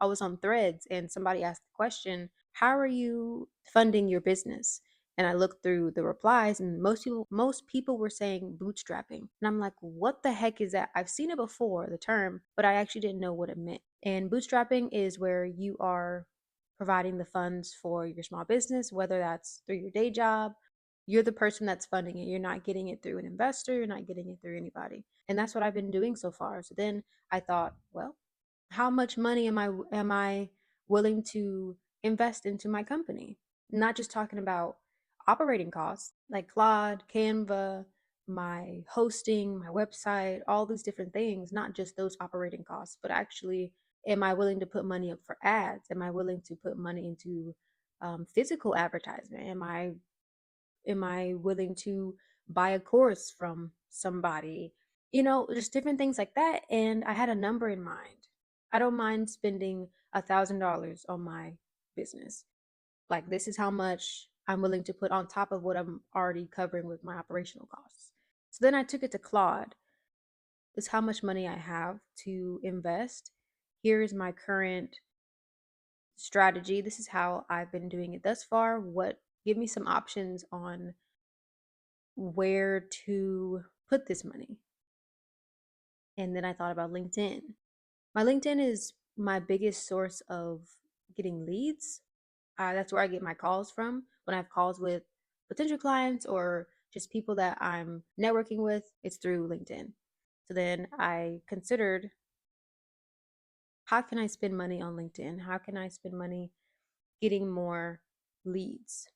I was on Threads and somebody asked the question, how are you funding your business? And I looked through the replies and most people were saying bootstrapping. And I'm like, what the heck is that? I've seen it before, the term, but I actually didn't know what it meant. And bootstrapping is where you are providing the funds for your small business, whether that's through your day job. You're the person that's funding it. You're not getting it through an investor, you're not getting it through anybody. And that's what I've been doing so far. So then I thought, well, how much money am I willing to invest into my company? Not just talking about operating costs like Claude, Canva, my hosting, my website, all these different things, not just those operating costs, but actually, am I willing to put money up for ads? Am I willing to put money into physical advertisement? Am I willing to buy a course from somebody? Just different things like that. And I had a number in mind. I don't mind spending $1,000 on my business. Like, this is how much I'm willing to put on top of what I'm already covering with my operational costs. So then I took it to Claude. This is how much money I have to invest. Here is my current strategy. This is how I've been doing it thus far. Give me some options on where to put this money. And then I thought about LinkedIn. My LinkedIn is my biggest source of getting leads. That's where I get my calls from. When I have calls with potential clients or just people that I'm networking with, it's through LinkedIn. So then I considered, how can I spend money on LinkedIn? How can I spend money getting more leads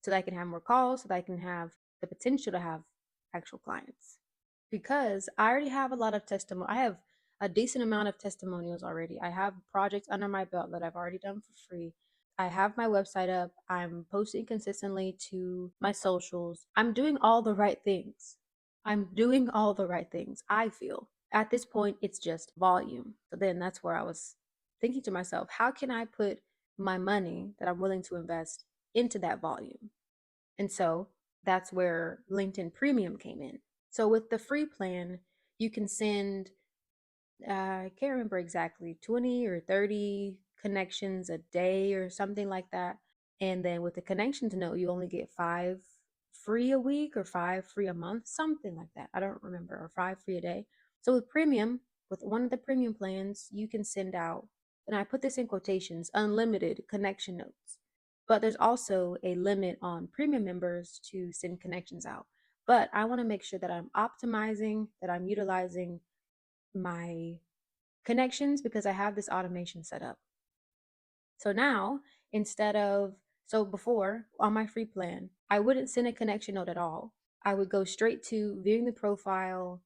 so that I can have more calls, so that I can have the potential to have actual clients? Because I already have a lot of testimony. I have a decent amount of testimonials already. I have projects under my belt that I've already done for free. I have my website up. I'm posting consistently to my socials. I'm doing all the right things. I feel. At this point, it's just volume. So then that's where I was thinking to myself, how can I put my money that I'm willing to invest into that volume? And so that's where LinkedIn Premium came in. So with the free plan, you can send, I can't remember exactly, 20 or 30 connections a day or something like that. And then with the connections note, you only get 5 free a week or 5 free a month, something like that. I don't remember, or 5 free a day. So with premium, with one of the premium plans, you can send out, and I put this in quotations, unlimited connection notes. But there's also a limit on premium members to send connections out. But I want to make sure that I'm optimizing, that I'm utilizing my connections because I have this automation set up. So now, so before on my free plan, I wouldn't send a connection note at all. I would go straight to viewing the profile,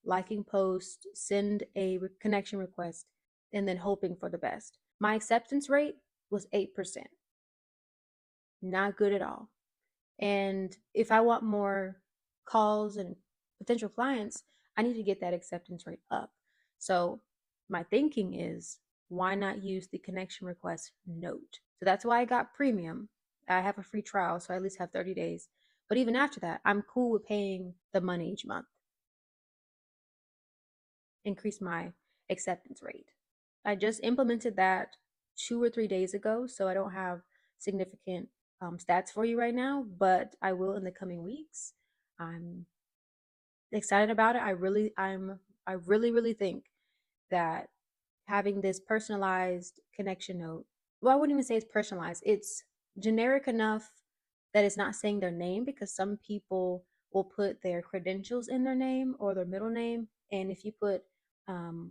liking post, send a connection request, and then hoping for the best. My acceptance rate was 8%. Not good at all. And if I want more calls and potential clients, I need to get that acceptance rate up. So my thinking is, why not use the connection request note? So that's why I got premium. I have a free trial, so I at least have 30 days. But even after that, I'm cool with paying the money each month. Increase my acceptance rate. I just implemented that 2 or 3 days ago, so I don't have significant stats for you right now, but I will in the coming weeks. I'm excited about it. I really think that having this personalized connection note, well, I wouldn't even say it's personalized. It's generic enough that it's not saying their name, because some people will put their credentials in their name or their middle name. And if you put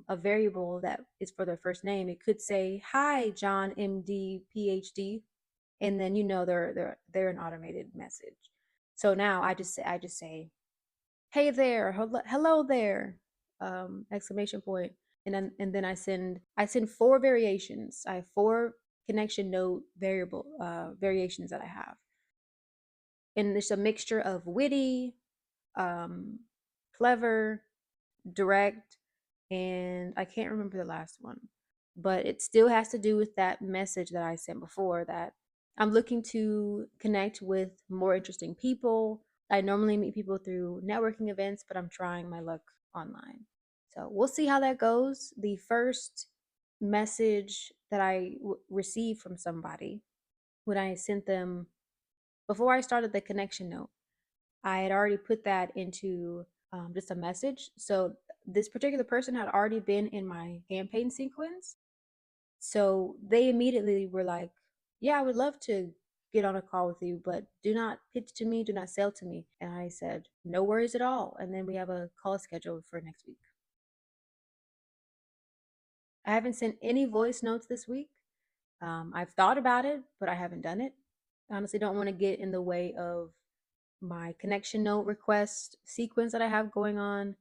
a variable that is for their first name, it could say, "Hi, John, MD, PhD," and then they're an automated message. So now I just say, "Hey there, hello there," exclamation point, and then I send 4 variations. I have 4 connection node variations that I have, and it's a mixture of witty, um, clever, direct, and I can't remember the last one, but it still has to do with that message that I sent before, that I'm looking to connect with more interesting people. I normally meet people through networking events, but I'm trying my luck online. So we'll see how that goes. The first message that received from somebody when I sent them before I started the connection note. I had already put that into just a message. So this particular person had already been in my campaign sequence. So they immediately were like, "Yeah, I would love to get on a call with you, but do not pitch to me, do not sell to me." And I said, "No worries at all." And then we have a call scheduled for next week. I haven't sent any voice notes this week. I've thought about it, but I haven't done it. I honestly don't want to get in the way of my connection note request sequence that I have going on.